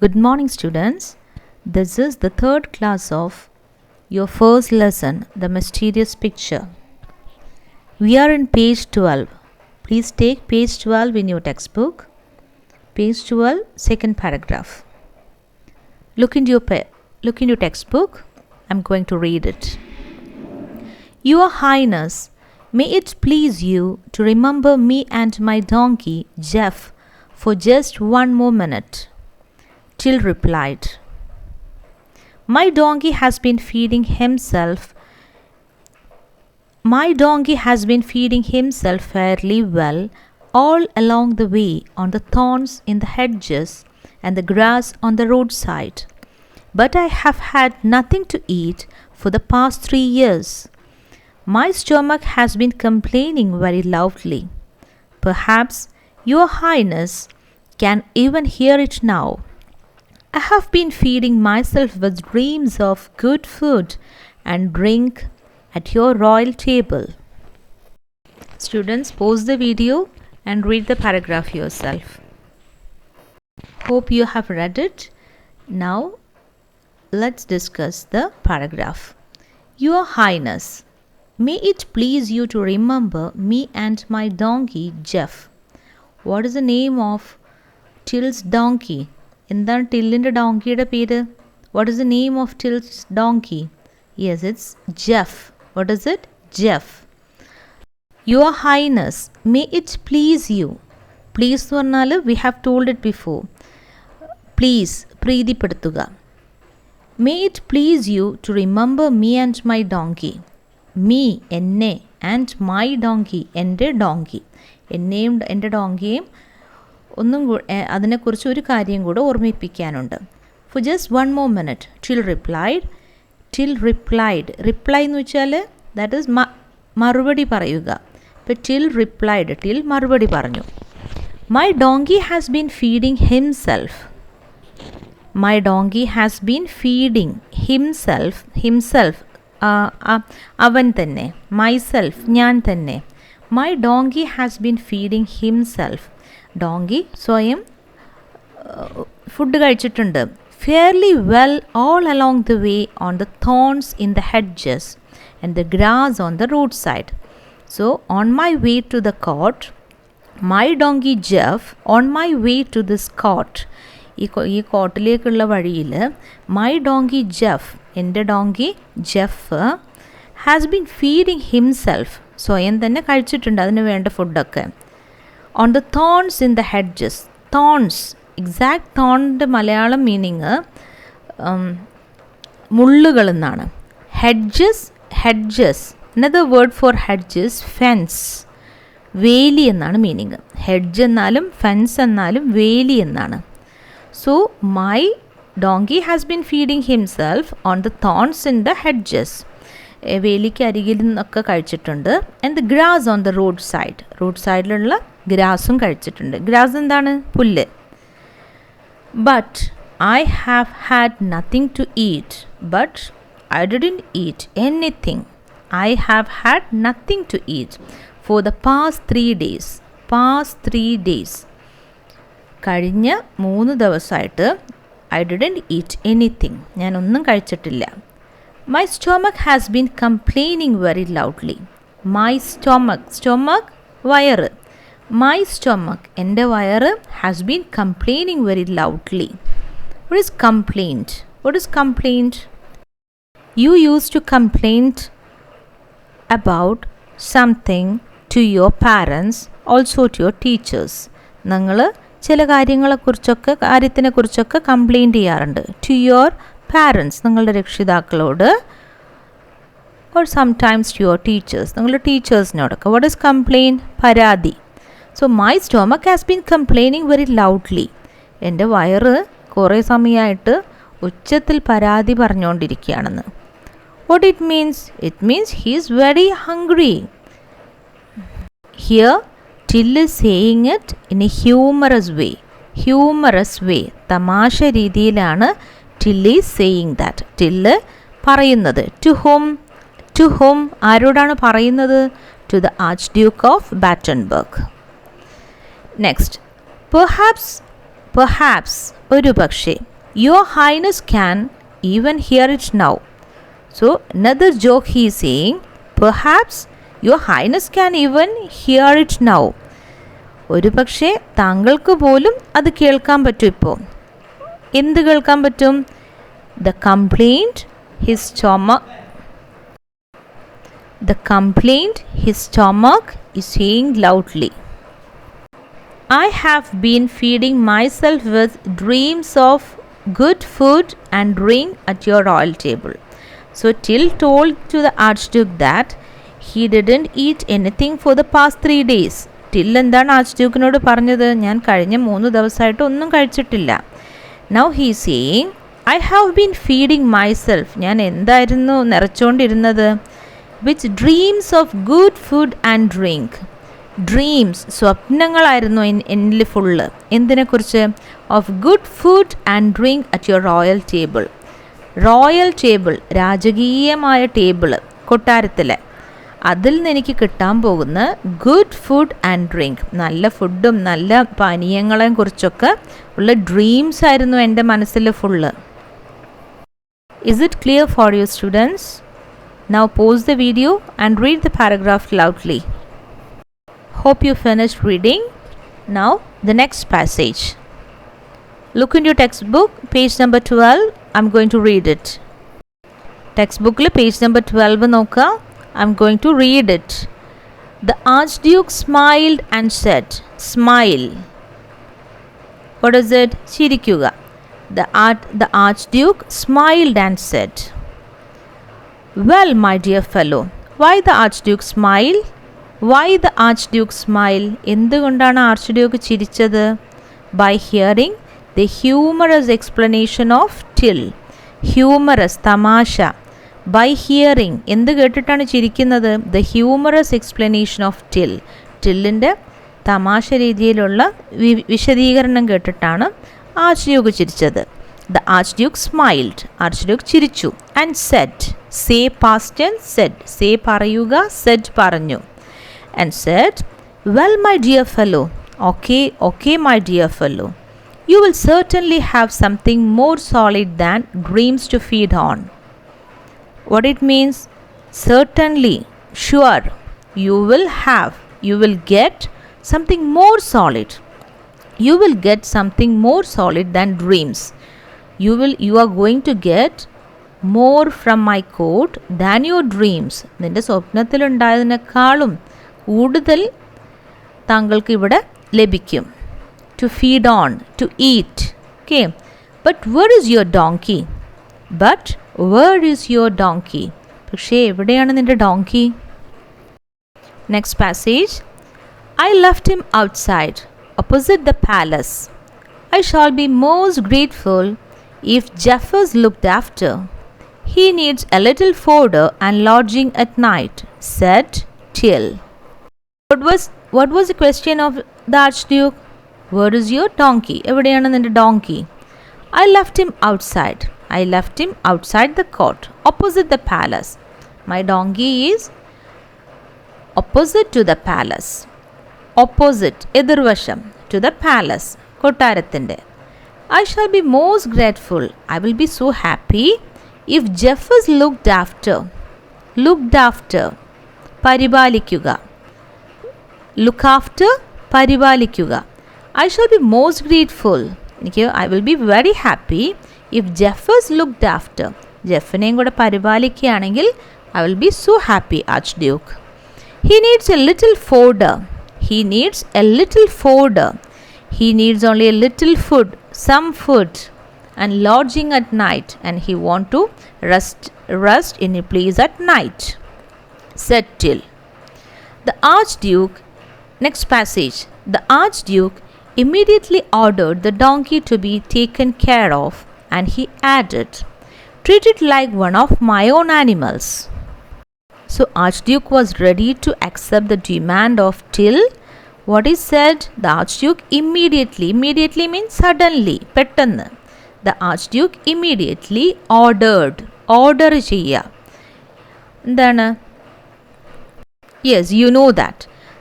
Good morning, students. This is the third class of your first lesson, The Mysterious Picture. We are in page 12. Please take page 12 in your textbook. Page 12, second paragraph. Look into your textbook. I'm going to read it. Your Highness, may it please you to remember me and my donkey, Jeff, for just one more minute. Till replied, My donkey has been feeding himself fairly well all along the way on the thorns in the hedges and the grass on the roadside. But I have had nothing to eat for the past 3 years. My stomach has been complaining very loudly. Perhaps Your Highness can even hear it now. I have been feeding myself with dreams of good food and drink at your royal table. Students, pause the video and read the paragraph yourself. Hope you have read it. Now, let's discuss the paragraph. Your Highness, may it please you to remember me and my donkey, Jeff. What is the name of Till's donkey? എന്താണ് ടില്ലിൻ്റെ ഡോങ്കിയുടെ പേര്? What is the name of Till's donkey? Yes, it's Jeff. What is it? Jeff. Your highness, may it please you. Please എന്ന് പറഞ്ഞാൽ we have told it before. Please, പ്രീതിപ്പെടുത്തുക. May it please you to remember me and my donkey. Me, എന്നെ, and my donkey, എൻ്റെ donkey. എന്നെയും എൻ്റെ ഡോങ്കിയെയും അതിനെക്കുറിച്ച് ഒരു കാര്യം കൂടെ ഓർമ്മിപ്പിക്കാനുണ്ട്. For just one more minute. Till replied. Reply എന്ന് വെച്ചാൽ ദാറ്റ് ഈസ് മറുപടി പറയുക. ഇപ്പോൾ ടിൽ റിപ്ലൈഡ്, ടിൽ മറുപടി പറഞ്ഞു. My donkey has been feeding himself. My donkey has been feeding himself അവൻ തന്നെ. മൈസെൽഫ്, ഞാൻ തന്നെ. My donkey has been feeding himself. Donkey സ്വയം ഫുഡ് കഴിച്ചിട്ടുണ്ട്. Fairly well all along the way on the thorns in the hedges and the grass on the road side. So on my way to the court, my donkey Jeff, on my way to this court, ഈ കോട്ടിലേക്കുള്ള വഴിയിൽ my donkey Jeff, എൻ്റെ donkey Jeff, has been feeding himself, സ്വയം തന്നെ കഴിച്ചിട്ടുണ്ട് അതിന് വേണ്ട ഫുഡൊക്കെ. On the thorns in the hedges. Thorns, exact തോണിൻ്റെ മലയാളം മീനിങ് മുള്ളുകൾ എന്നാണ്. Hedges another word for hedges fence, വേലി എന്നാണ് മീനിങ്. ഹെഡ്ജ് എന്നാലും ഫെൻസ് എന്നാലും വേലി എന്നാണ്. So my donkey has been feeding himself on the thorns in the hedges, വേലിക്ക് അരികിൽ നിന്നൊക്കെ കഴിച്ചിട്ടുണ്ട്. And the grass on the road side, road സൈഡിലുള്ള ഗ്രാസും കഴിച്ചിട്ടുണ്ട്. ഗ്രാസ് എന്താണ്? പുല്ല്. But I have had nothing to eat. But I didn't eat anything. I have had nothing to eat for the past 3 days. കഴിഞ്ഞ 3 ദിവസമായിട്ട് I didn't eat anything, ഞാനൊന്നും കഴിച്ചിട്ടില്ല. My stomach has been complaining very loudly. My stomach വയറ്. My stomach, എൻ്റെ വയറ്, has been complaining very loudly. What is complaint? You use to complaint about something to your parents, also to your teachers. നിങ്ങൾ ചില കാര്യത്തിനെക്കുറിച്ചൊക്കെ complaint ചെയ്യാറുണ്ട്. To your parents, നിങ്ങളുടെ രക്ഷിതാക്കളോട്. Or sometimes to your teachers, നിങ്ങളുടെ ടീച്ചേഴ്സിനോടൊക്കെ. What is complaint? പരാതി. So my stomach has been complaining very loudly. എൻ്റെ വയറ് കുറേ സമയമായിട്ട് ഉച്ചത്തിൽ പരാതി പറഞ്ഞുകൊണ്ടിരിക്കുകയാണെന്ന്. What it means? It means he is very hungry. Here Till is saying it in a humorous way. തമാശ രീതിയിലാണ് Till is saying that. Till പറയുന്നത്. ടു ഹും, ആരോടാണ് പറയുന്നത്? To the archduke of Battenberg. Next, perhaps ഒരു പക്ഷേ. Your Highness can even hear it now. So another joke he is saying, perhaps Your Highness can even hear it now. ഒരു പക്ഷേ താങ്കൾക്ക് പോലും അത് കേൾക്കാൻ പറ്റും ഇപ്പോൾ. എന്ത് കേൾക്കാൻ പറ്റും? The complaint his stomach is saying loudly. I have been feeding myself with dreams of good food and drink at your royal table. So Till told to the Archduke that he didn't eat anything for the past 3 days. Till എന്താണ് ആർച്ച്ഡ്യൂക്കിനോട് പറഞ്ഞത്? ഞാൻ കഴിഞ്ഞ 3 ദിവസമായിട്ട് ഒന്നും കഴിച്ചിട്ടില്ല. Now he is saying, I have been feeding myself. ഞാൻ എന്തായിരുന്നു നിറച്ചുകൊണ്ടിരുന്നത്? With dreams of good food and drink. Dreams, സ്വപ്നങ്ങളായിരുന്നു എന്നിൽ ഫുള്ള്. എന്തിനെക്കുറിച്ച്? Of good food and drink at your royal table. Royal table, രാജകീയമായ ടേബിള്, കൊട്ടാരത്തിലെ. അതിൽ നിന്ന് എനിക്ക് കിട്ടാൻ പോകുന്ന ഗുഡ് ഫുഡ് ആൻഡ് ഡ്രിങ്ക്, നല്ല ഫുഡും നല്ല പാനീയങ്ങളെയും കുറിച്ചൊക്കെ ഉള്ള ഡ്രീംസ് ആയിരുന്നു എൻ്റെ മനസ്സിൽ full. Is it clear for you students? Now pause the video and read the paragraph loudly. Hope you finished reading. Now the next passage. Look in your textbook, page number 12. I'm going to read it. Textbook le page number 12 നോക്കുക. I'm going to read it. The Archduke smiled and said, smile. What is it? ചിരിക്കുക. The Archduke smiled and said, well, my dear fellow. Why the Archduke smile? Why the Archduke smile? എന്തുകൊണ്ടാണ് archduke ചിരിച്ചത്? By hearing the humorous explanation of Till. Humorous, തമാശ. By hearing, എന്ത് കേട്ടിട്ടാണ് ചിരിക്കുന്നത്? The humorous explanation of Till. ടില്ലിൻ്റെ തമാശ രീതിയിലുള്ള വിശദീകരണം കേട്ടിട്ടാണ് archduke ചിരിച്ചത്. The Archduke smiled. Archduke ചിരിച്ചു. And said, say past tense, said. Say പറയുക, said പറഞ്ഞു. And said, well, my dear fellow. Okay, my dear fellow. You will certainly have something more solid than dreams to feed on. What it means? Certainly, sure. You will get something more solid. You will get something more solid than dreams. You are going to get more from my court than your dreams. നിന്റെ സ്വപ്നത്തിലുണ്ടായതിനേക്കാളും കൂടുതൽ താങ്കൾക്ക് ഇവിടെ ലഭിക്കും. To feed on, to eat. Okay. But where is your donkey? പക്ഷേ എവിടെയാണ് നിന്റെ donkey? Next passage. I left him outside, opposite the palace. I shall be most grateful if Jeffers looked after. He needs a little fodder and lodging at night, said Till. What was the question of the Archduke? Where is your donkey? എവിടെയാണ് നിന്റെ donkey? I left him outside the court, opposite the palace. My donkey is opposite to the palace. Opposite, എതിർവശം, to the palace, കൊട്ടാരത്തിൻ്റെ. I shall be most grateful. I will be so happy if Jeffers looked after. പരിപാലിക്കുക. Look after, പരിപാലിക്കുക. I shall be most grateful. I will be very happy if Jeffers looked after. ജെഫിനെയും കൂടെ പരിപാലിക്കുകയാണെങ്കിൽ I will be so happy, Archduke. He needs a little fodder. He needs only a little food, some food, and lodging at night, and he want to rest in a place at night, said Till. The Archduke, next passage. The Archduke immediately ordered the donkey to be taken care of, and he added, treat it like one of my own animals. So Archduke was ready to accept the demand of Till. What is said? The Archduke immediately means suddenly, pettannu. The Archduke immediately order ചെയ്യുക. എന്താണ്? Yes, you know that.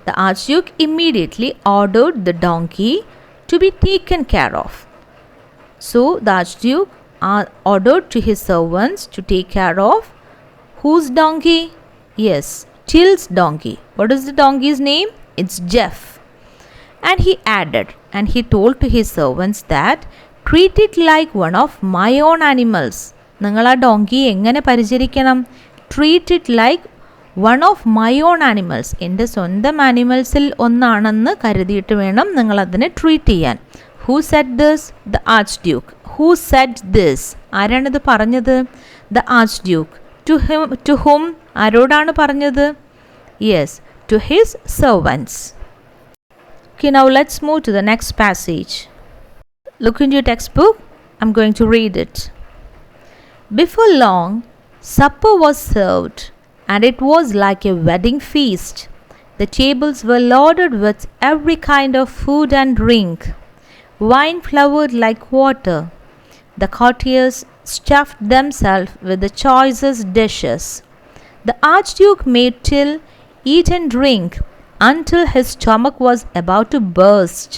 The Archduke immediately ordered the donkey to be taken care of. So the Archduke ordered to his servants to take care of whose donkey? Yes, Till's donkey. What is the donkey's name? It's Jeff. And he added, and he told to his servants that treat it like one of my own animals. നിങ്ങൾ ആ donkey എങ്ങനെ പരിചരിക്കണം? Treat it like one of my own animals, എൻ്റെ സ്വന്തം ആനിമൽസിൽ ഒന്നാണെന്ന് കരുതിയിട്ട് വേണം നിങ്ങൾ അതിനെ ട്രീറ്റ് ചെയ്യാൻ. Who said this? The archduke. Who said this? ആരാണിത് പറഞ്ഞത്? The archduke. To whom? ആരോടാണ് പറഞ്ഞത്? Yes, to his servants. Okay, now let's move to the next passage. Look into your textbook. I'm going to read it. Before long, supper was served, and it was like a wedding feast. The tables were loaded with every kind of food and drink. Wine flowed like water. The courtiers stuffed themselves with the choicest dishes. The Archduke made Till eat and drink until his stomach was about to burst.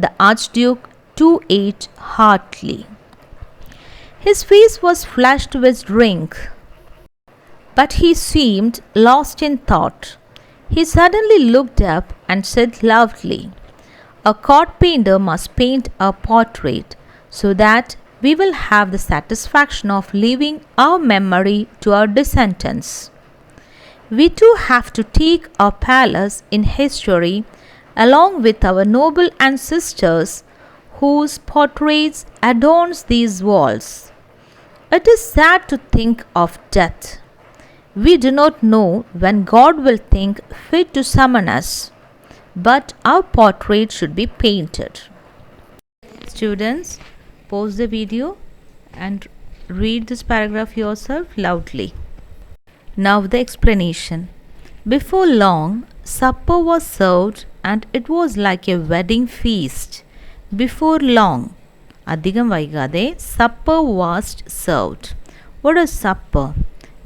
The Archduke too ate heartily. His face was flushed with drink, but he seemed lost in thought. He suddenly looked up and said loudly, "A court painter must paint a portrait so that we will have the satisfaction of leaving our memory to our descendants. We too have to take our palace in history along with our noble ancestors whose portraits adorns these walls. It is sad to think of death. We do not know when God will think fit to summon us, but our portrait should be painted." Students, pause the video and read this paragraph yourself loudly. Now the explanation. Before long, supper was served and it was like a wedding feast. Before long, അധികം വൈകാതെ, supper was served. What is supper?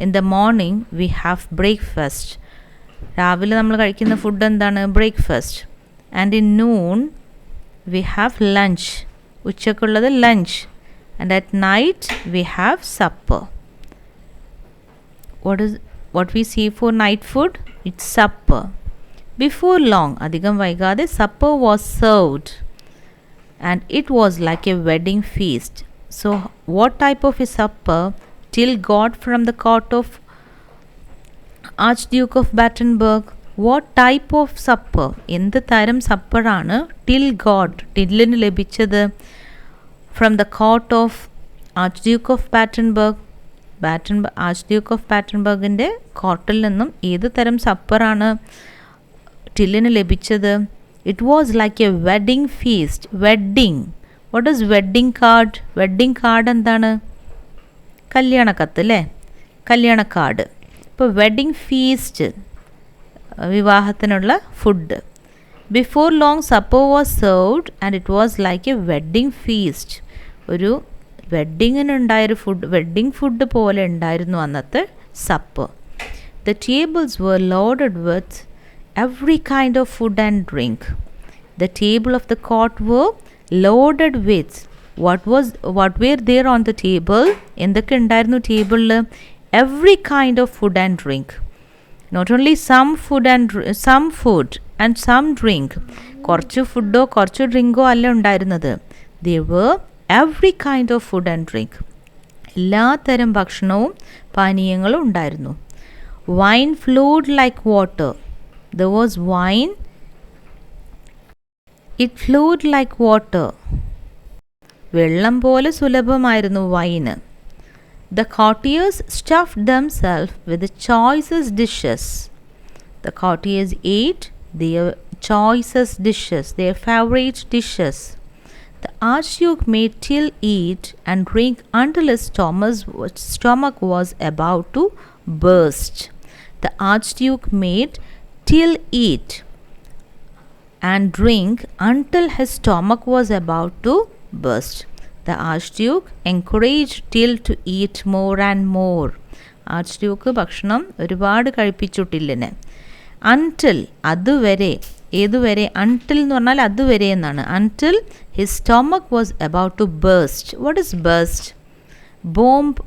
In the morning we have breakfast. രാവിലെ നമ്മൾ കഴിക്കുന്ന food എന്താണ്? Breakfast. And in noon we have lunch. ഉച്ചക്കുള്ളത് lunch. And at night we have supper. What we see for night food? It's supper. Before long, അധികം വൈകാതെ, supper was served and it was like a wedding feast. So what type of a supper Till got from the court of Archduke of Battenberg? What type of supper? എന്ത് തരം സപ്പറാണ് Till got, ടില്ലിന് ലഭിച്ചത് from the court of Archduke of Battenberg? Archduke of ബാറ്റൻബർഗിൻ്റെ കോർട്ടിൽ നിന്നും ഏത് തരം സപ്പറാണ് ടില്ലിന് ലഭിച്ചത്? It was like a wedding feast. Wedding. What is wedding card? Wedding card എന്താണ്? കല്യാണക്കത്ത് അല്ലേ? കല്യാണ കാർഡ്. ഇപ്പോൾ വെഡ്ഡിങ് ഫീസ്റ്റ്, വിവാഹത്തിനുള്ള food. Before long supper was served and it was like a wedding feast. ഒരു വെഡ്ഡിങ്ങിനുണ്ടായൊരു ഫുഡ്, വെഡ്ഡിങ് ഫുഡ് പോലെ ഉണ്ടായിരുന്നു അന്നത്തെ supper. The tables were loaded with every kind of food and drink. The table of the court were loaded with what were there on the table? എന്തൊക്കെ ഉണ്ടായിരുന്നു ടേബിളിൽ? every kind of food and drink. Not only some food and some drink. കുറച്ച് ഫുഡോ കുറച്ച് ഡ്രിങ്കോ അല്ല ഉണ്ടായിരുന്നത്. There were every kind of food and drink. എല്ലാ തരം ഭക്ഷണവും പാനീയങ്ങളും ഉണ്ടായിരുന്നു. Wine flowed like water. There was wine. It flowed like water. വെള്ളം പോലെ സുലഭമായിരുന്നു wine. The courtiers stuffed themselves with the choicest dishes. The courtiers ate their choicest dishes, their favorite dishes. The Archduke made Till eat and drink until his stomach was about to burst. The Archduke made Till eat and drink until his stomach was about to burst. The Archduke encouraged Till to eat more and more. Archduke ഭക്ഷണം ഒരുപാട് കഴിപ്പിച്ചു ടില്ലിനെ. Until, അതുവരെ, ഏതുവരെ? Until എന്ന് പറഞ്ഞാൽ അതുവരെ എന്നാണ്. Until his stomach was about to burst. What is burst? Bomb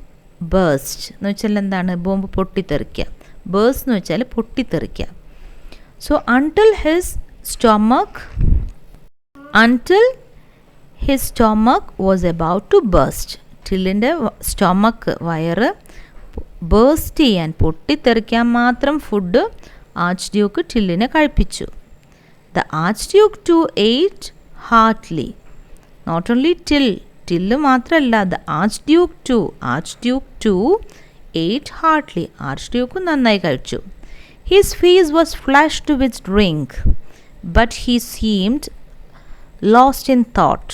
burst എന്ന് വെച്ചാൽ എന്താണ്? ബോംബ് പൊട്ടിത്തെറിക്കുക. ബേസ്റ്റ് എന്ന് വെച്ചാൽ പൊട്ടിത്തെറിക്കുക. So until his stomach was about to burst. ടില്ലിൻ്റെ സ്റ്റൊമക്ക്, വയറ് ബേസ്റ്റ് ചെയ്യാൻ, പൊട്ടിത്തെറിക്കാൻ മാത്രം ഫുഡ് ആർച്ച് ഡ്യൂക്ക് ടില്ലിനെ കഴിപ്പിച്ചു. The archduke too ate heartily. Not only Till മാത്രമല്ല, the archduke too ate heartily. Archduke നന്നായി കഴിച്ചു. His face was flushed with drink, but he seemed lost in thought.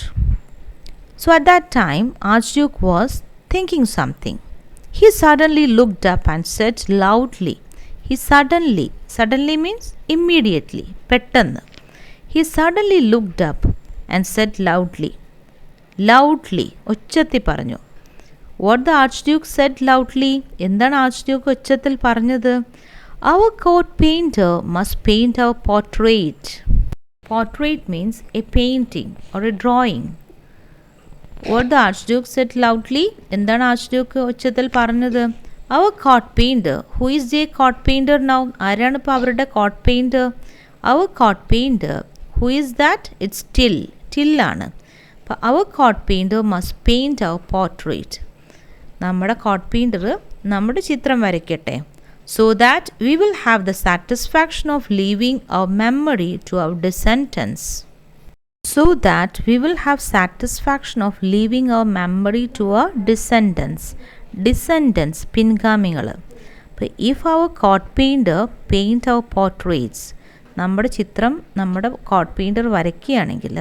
So at that time, Archduke was thinking something. He suddenly looked up and said loudly. Suddenly means immediately, pettannu. He suddenly looked up and said loudly, ഒച്ചത്തിൽ പറഞ്ഞു. What the Archduke said loudly? എന്താണ് Archduke ഒച്ചത്തിൽ പറഞ്ഞത്? Our court painter must paint our portrait. Portrait means a painting or a drawing. What the Archduke said loudly? എന്താണ് Archduke ഒച്ചത്തിൽ പറഞ്ഞത്? Our court painter. Who is the court painter now? ആരാണ് ഇപ്പോൾ അവരുടെ court painter? Our court painter. Who is that? It's Till ആണ്. അപ്പോൾ our court painter must paint our portrait. നമ്മുടെ court painter നമ്മുടെ ചിത്രം വരയ്ക്കട്ടെ. So that we will have the satisfaction of leaving our memory to our descendants. Descendants, പിൻഗാമികൾ. അപ്പോൾ if our court painter paint our portraits, നമ്മുടെ ചിത്രം നമ്മുടെ court painter വരയ്ക്കുകയാണെങ്കിൽ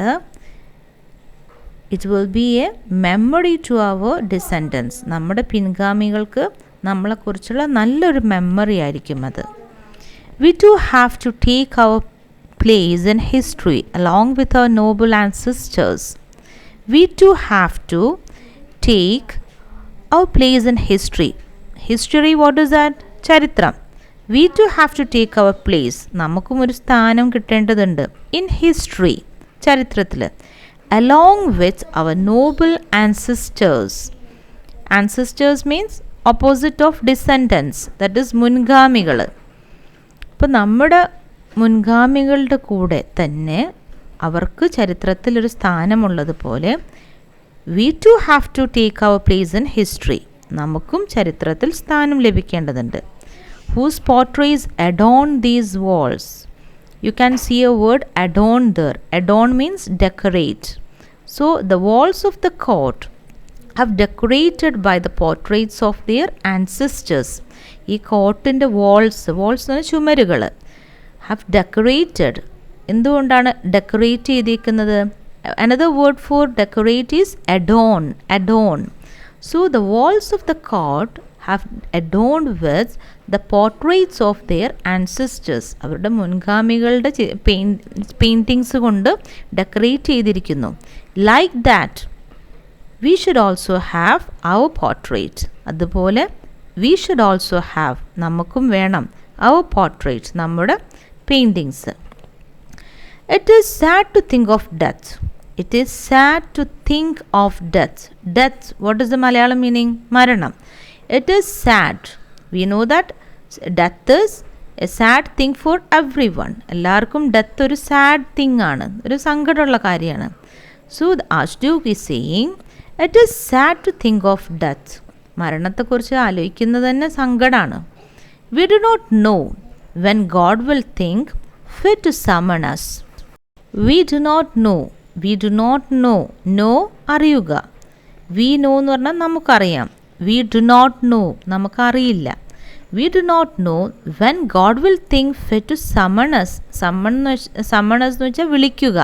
it will be a memory to our descendants. നമ്മുടെ പിൻഗാമികൾക്ക് നമ്മളെക്കുറിച്ചുള്ള നല്ലൊരു memory ആയിരിക്കും അത്. We too have to take our place in history along with our noble ancestors. We too have to take our place in history. History, what is that? ചരിത്രം. We too have to take our place. നമുക്കും ഒരു സ്ഥാനം കിട്ടേണ്ടതുണ്ട്. In history, ചരിത്രത്തിൽ. Along with our noble ancestors. Ancestors means opposite of descendants, that is മുൻഗാമികൾ. അപ്പോൾ നമ്മുടെ മുൻഗാമികളുടെ കൂടെ തന്നെ അവർക്ക് ചരിത്രത്തിലൊരു സ്ഥാനമുള്ളതുപോലെ we too have to take our place in history. നമുക്കും ചരിത്രത്തിൽ സ്ഥാനം ലഭിക്കേണ്ടതുണ്ട്. Whose portraits adorn these walls? You can see a word adorn there. Adorn means decorate. So the walls of the court have decorated by the portraits of their ancestors. ഈ കോർട്ടിൻ്റെ walls എന്ന് പറഞ്ഞാൽ ചുമരുകൾ have decorated. എന്തുകൊണ്ടാണ് decorate ചെയ്തിരിക്കുന്നത്? Another word for decorate is adorn. So the walls of the court have adorned with the portraits of their ancestors. അവരുടെ മുൻഗാമികളുടെ paintings കൊണ്ട് decorate ചെയ്തിരിക്കുന്നു. Like that, we should also have our portrait. അതുപോലെ we should also have, നമുക്കും വേണം our portrait, നമ്മുടെ paintings. It is sad to think of death. It is sad to think of death. Death, what is the Malayalam meaning? മരണം. It is sad. We know that death is a sad thing for everyone. എല്ലാവർക്കും death ഒരു sad thing ആണ്, ഒരു സങ്കടമുള്ള കാര്യമാണ്. So the Archduke is saying, it is sad to think of death. മരണത്തെക്കുറിച്ച് ആലോചിക്കുന്നത് തന്നെ സങ്കടമാണ്. We do not know when God will think fit to summon us. We do not know. No, അറിയുക. We know എന്ന് പറഞ്ഞാൽ നമുക്കറിയാം. We do not know, നമുക്കറിയില്ല. We do not know when God will think fit to summon us. Summon us എന്ന് വെച്ചാൽ വിളിക്കുക.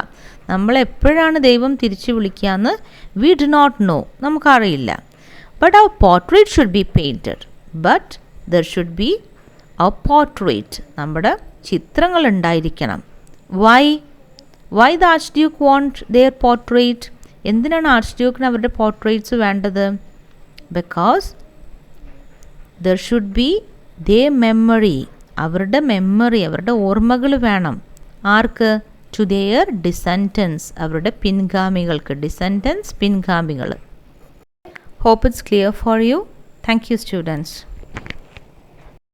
നമ്മളെപ്പോഴാണ് ദൈവം തിരിച്ചു വിളിക്കുക എന്ന് we do not know, നമുക്കറിയില്ല. But our portrait should be painted. But there should be our portrait. നമ്മുടെ ചിത്രങ്ങൾ ഉണ്ടായിരിക്കണം. Why the Archduke want their portrait? എന്തിനാണ് ആർച്ച്ഡ്യൂക്കിന് അവരുടെ പോർട്രേറ്റ്സ് വേണ്ടത്? Because there should be their memory. അവരുടെ മെമ്മറി, അവരുടെ ഓർമ്മകൾ വേണം. ആർക്ക്? ടു ദെയർ ഡിസെൻഡൻസ്, അവരുടെ പിൻഗാമികൾക്ക്. ഡിസെൻഡൻസ് പിൻഗാമികൾ. Hope it's clear for you. Thank you students.